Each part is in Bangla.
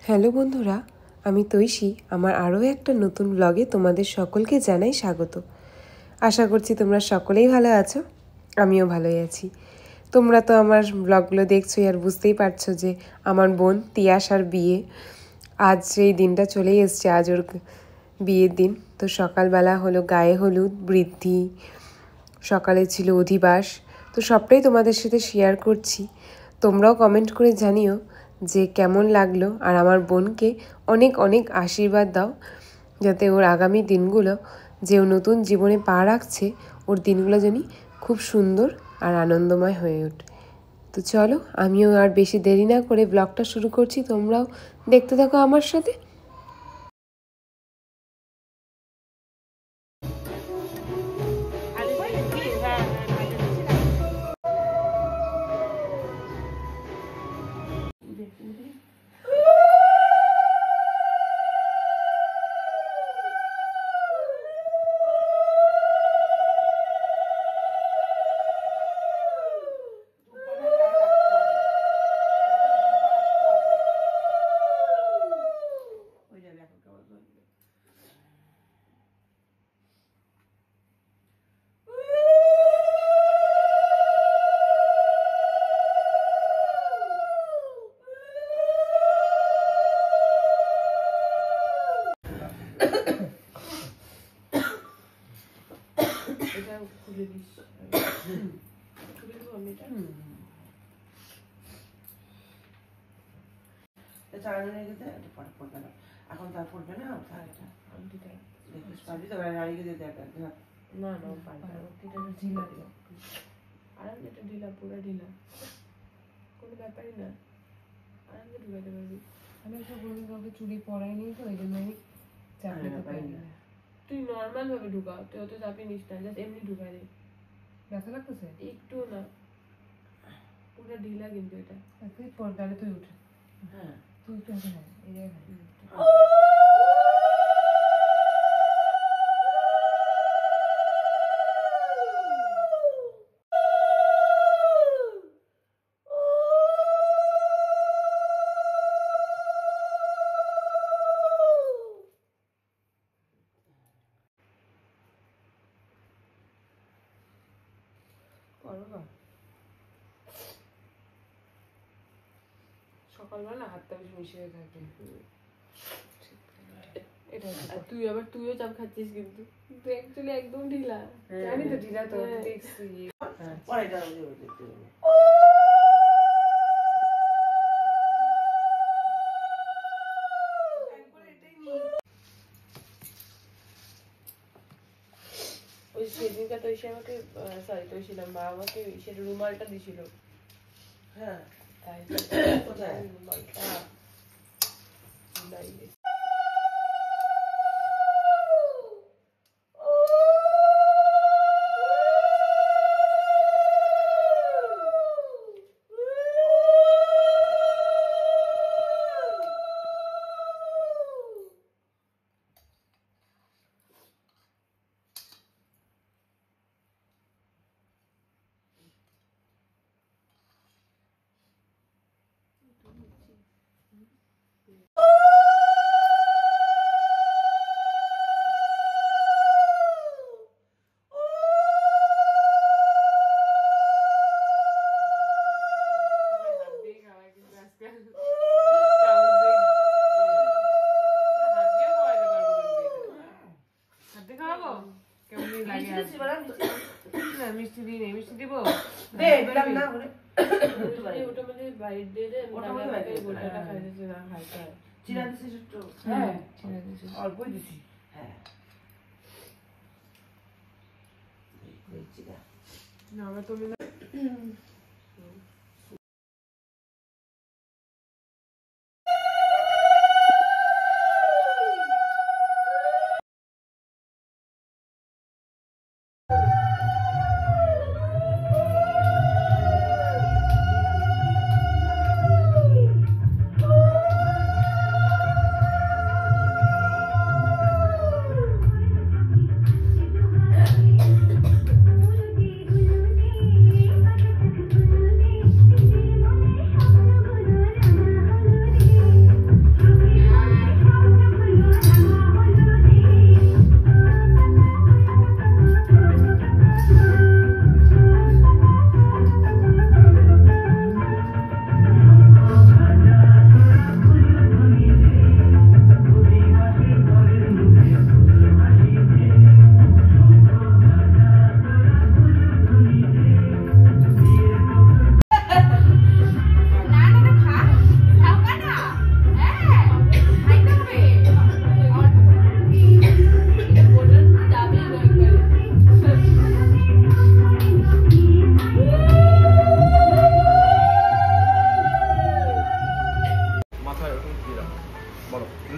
হ্যালো বন্ধুরা, আমি তৈশী। আমার আরও একটা নতুন ব্লগে তোমাদের সকলকে জানাই স্বাগত। আশা করছি তোমরা সকলেই ভালো আছো, আমিও ভালোই আছি। তোমরা তো আমার ব্লগগুলো দেখছোই আর বুঝতেই পারছো যে আমার বোন তিয়াশার বিয়ে। আজ সেই দিনটা চলেই এসছে, আজ ওর বিয়ের দিন। তো সকালবেলা হলো গায়ে হলুদ, বৃদ্ধি, সকালে ছিল অধিবাস। তো সবটাই তোমাদের সাথে শেয়ার করছি। তোমরাও কমেন্ট করে জানিও যে কেমন লাগলো, আর আমার বোনকে অনেক অনেক আশীর্বাদ দাও যাতে ওর আগামী দিনগুলো, যে ও নতুন জীবনে পা রাখছে, ওর দিনগুলো যেন খুব সুন্দর আর আনন্দময় হয়ে ওঠে। তো চলো, আমিও আর বেশি দেরি না করে ব্লগটা শুরু করছি। তোমরাও দেখতে থাকো আমার সাথে। এখন তার পড়বে না, পারবি তো গাড়ি গিয়ে দেখ না না ঢিলা দিল, আরাম যেটা ঢিলা, পুরো ঢিলা, কোনো ব্যাপারই না, আরাম যে ঢুকাতে পারবি। আমি একটা বলি কাউকে চুড়ি পরাই নি, তো ওই জন্য আমি চাপিয়ে পারি না। তুই নর্মাল ভাবে ঢুকা, তুই অত চাপিয়ে নিস না, জাস্ট এমনি ঢুকাই দে। ব্যথা লাগতেছে একটু না, পুরো ঢিলা কিন্তু এটা। তুই পর্দারে তুই উঠে, হ্যাঁ তুই উঠে, হ্যাঁ এই জায়গায় সকালবেলা হাতটা বেশি মিশে থাকে। তুইও চাপ খাচ্ছিস, কিন্তু তুই অ্যাকচুয়ালি একদম ঢিলা। জানি তো ঢিলা, তো দেখছি। ওই সেদিনটা তো এসে আমাকে, সরি তো ছিলাম, মা আমাকে সেটা রুমালটা দিছিল। হ্যাঁ তাই কোথায় রুমালটা নাই। মিষ্টি দিই নেই, মিষ্টি দিব অল্পই দিছি। হ্যাঁ না, তুমি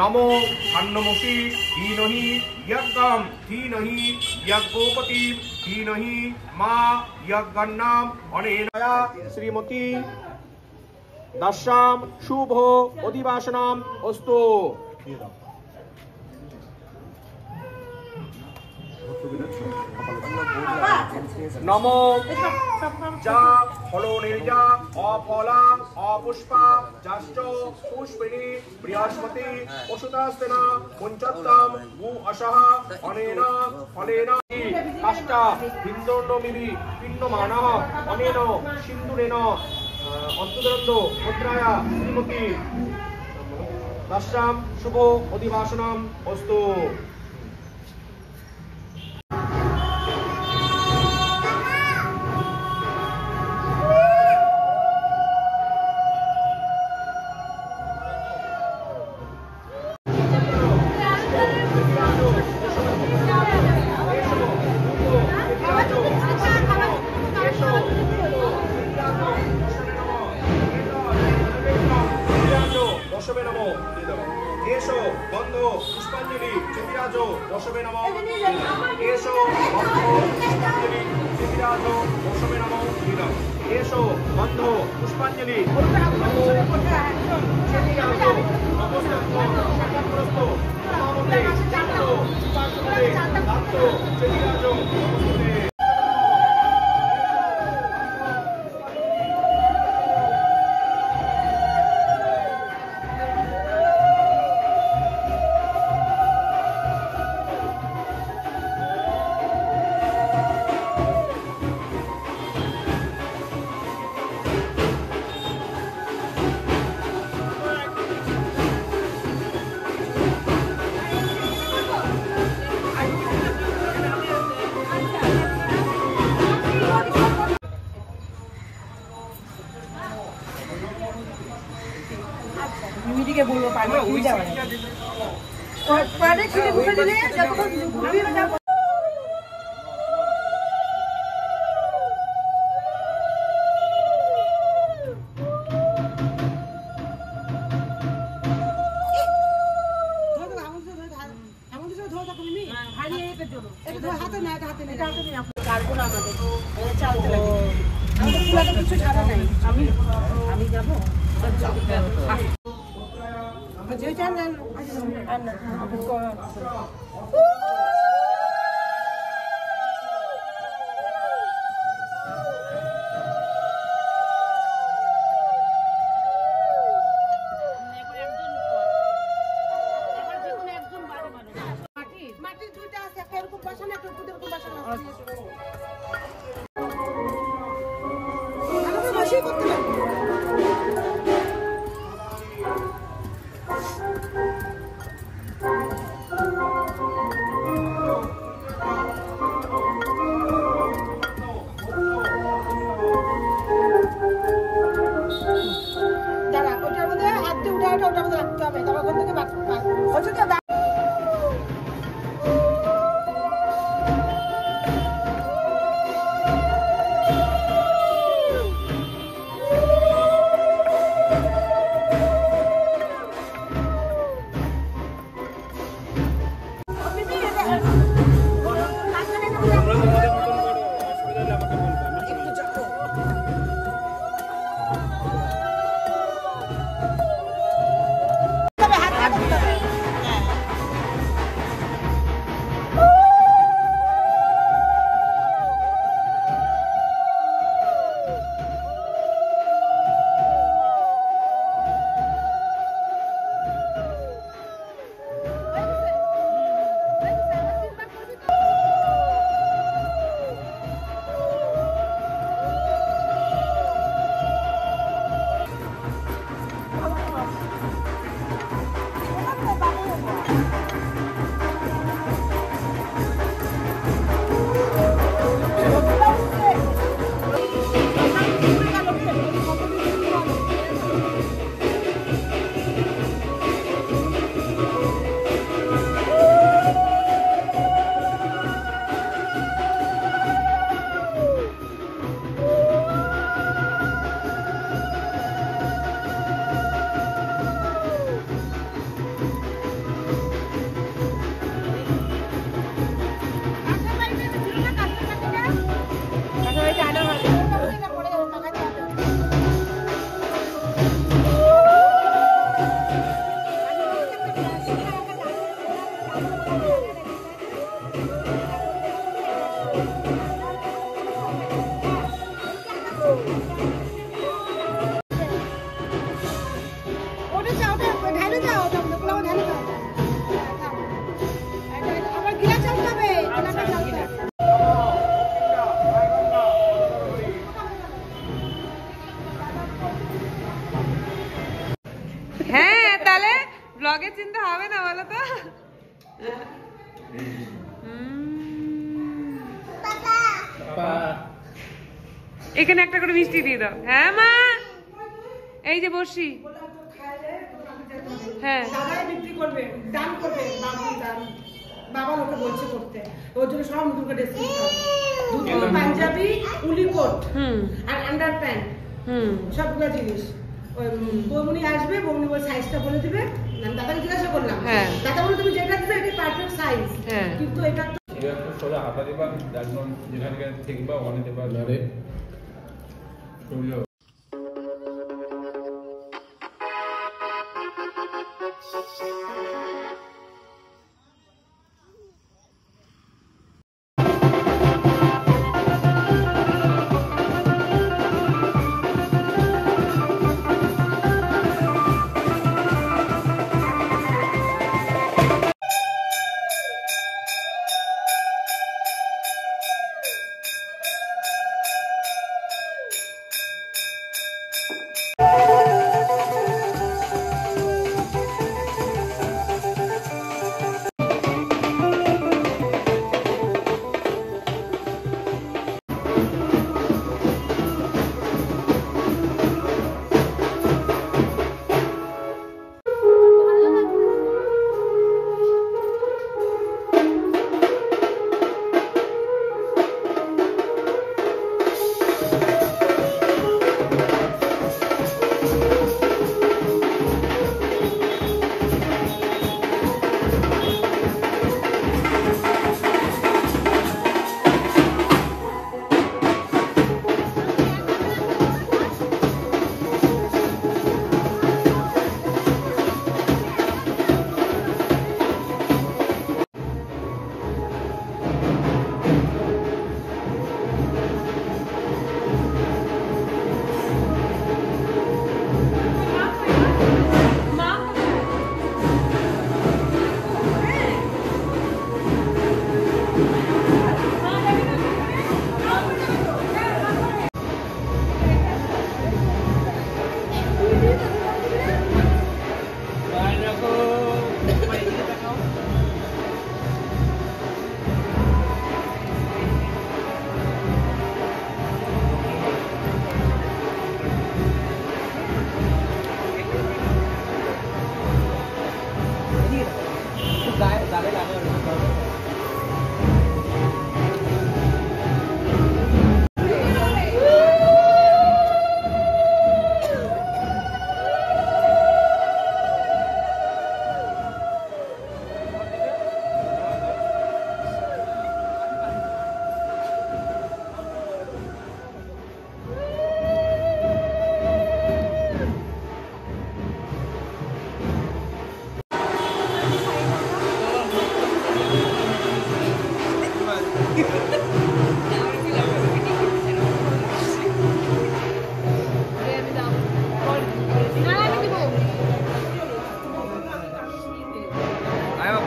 नमो अन्नमसि धीमहि यज्ञं धीमहि यज्ञोपति धीमहि मा यज्ञन्नाम अनेनया श्रीमती दशाम शुभ अधिवासनाम अस्तु। नमो जा फलो निर्जा अफला अपुष्पा जाश्च पुष्पिणी बृहस्पति वसुतास्तेना पंचत्तम गु अशः अनेन फलेन अष्टा बिन्दोर्नमिति पिण्डमानः अनेन सिन्दूरेण अन्तुदरन्तो मुद्राया श्रीमती दशाम शुभ अधिवासनम अस्तु। মিমিদিকে বলবো পারবে ঘুরে যাবে পারে খুলে ঘুরে দিলে যতক্ষণ ঘুরে যাবে। আমি যাবো মাটির দুইটা আছে, একটা এরকম বসানো, একটা উপরে এরকম বসানো আছে। আমাকে বসিয়ে করতে লাগবে। দাঁড়া, ওটার মধ্যে হাত দিয়ে উঠে ওটার মধ্যে রাখতে হবে, তারপর ওখান থেকে হচ্ছে তো। ব্লগে চিন্তা হবে না বলো তো? এখানে একটা করে মিষ্টি দিয়ে দাও। হ্যাঁ মা, এই যে বসি। হ্যাঁ বিক্রি করবে, দান করবে, বাবা লোকে বলছে করতে, ওর জন্য সব নতুন করে ড্রেস কিনতে হবে। দুটো পাঞ্জাবি, উলি কোট আর আন্ডার প্যান্ট, সবগুলো জিনিস। বৌমনি আসবে, বৌমনি ওর সাইজটা বলে দিবে। আমি দাদাকে জিজ্ঞাসা করলাম, দাদা বলে তুমি যেটা দিবে এটা পারফেক্ট সাইজ, কিন্তু এটা তো সোজা হাতা দিবা, একদম যেখানে দেখবা ওখানে দেবা ধরে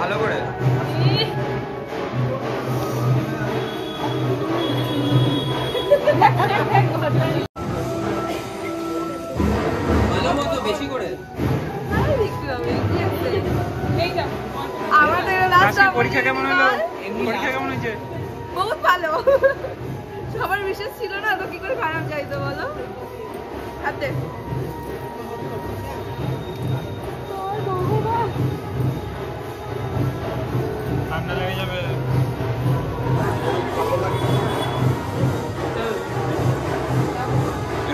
ভালো করে ভালো মতো বেশি করে পরীক্ষা কেমন হলো? পরীক্ষা কেমন হয়েছে? বহুত ভালো। সবার বিশেষ ছিল না তো, কি করে খারাপ যাইতো বলো? হাতে ঠান্ডা লেগে যাবে।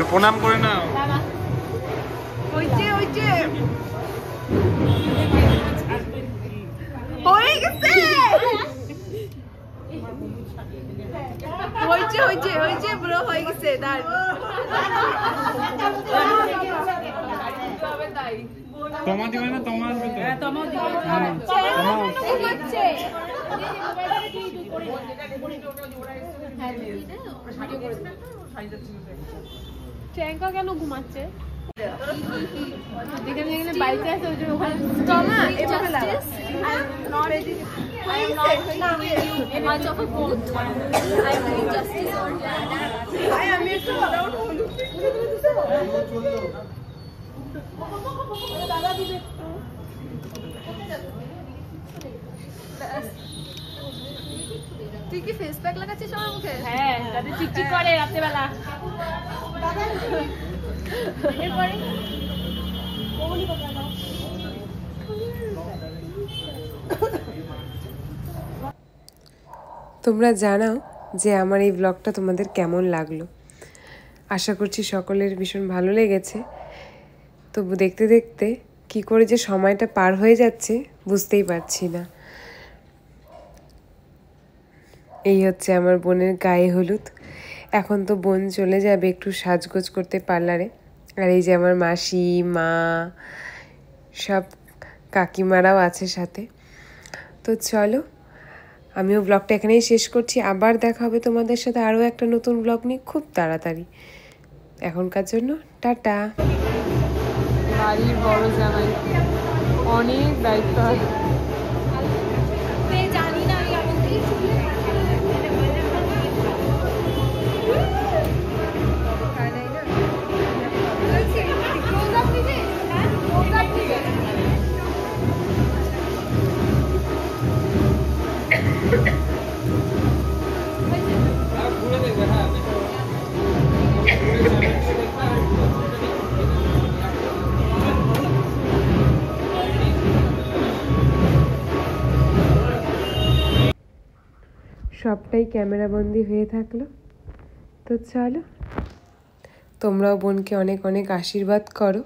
প্রণাম করে নাও। হইছে হইছে হয়ে গেছে, হইছে হইছে হইছে ব্রো, হয়ে গেছে। তার তোমা দিবে না? তোমা আসবে তো? হ্যাঁ তোমাও দিবে। চ্যাঙ্কা কেন ঘুমাচ্ছে? যেখানে যেখানে বাড়িতে আছে ওই জন্য ওখানে I am not much of a boot. I am doing justice. তুই কি ফেস প্যাক লাগাচ্ছিস আমার মুখে? হ্যাঁ, যাতে চিকচিক করে রাত্রেবেলা। এরপরে তোমরা জানাও যে আমার এই ব্লগটা তোমাদের কেমন লাগলো। আশা করছি সকলের ভীষণ ভালো লেগেছে। তবু দেখতে দেখতে কি করে যে সময়টা পার হয়ে যাচ্ছে বুঝতেই পারছি না। এই হচ্ছে আমার বোনের গায়ে হলুদ। এখন তো বোন চলে যাবে একটু সাজগোজ করতে পার্লারে। আর এই যে আমার মাসি, মা, সব কাকিমারাও আছে সাথে। তো চলো, আমিও ব্লগটা এখানেই শেষ করছি। আবার দেখা হবে তোমাদের সাথে আরও একটা নতুন ব্লগ নিয়ে খুব তাড়াতাড়ি। এখনকার জন্য টাটা। বাড়ির বড় জামাই, অনেক দায়িত্ব আছে। জানি না আমি এখন থেকে সবটাই ক্যামেরাবন্দি হয়ে থাকলো। তো চলো, তোমরাও বোনকে অনেক অনেক আশীর্বাদ করো।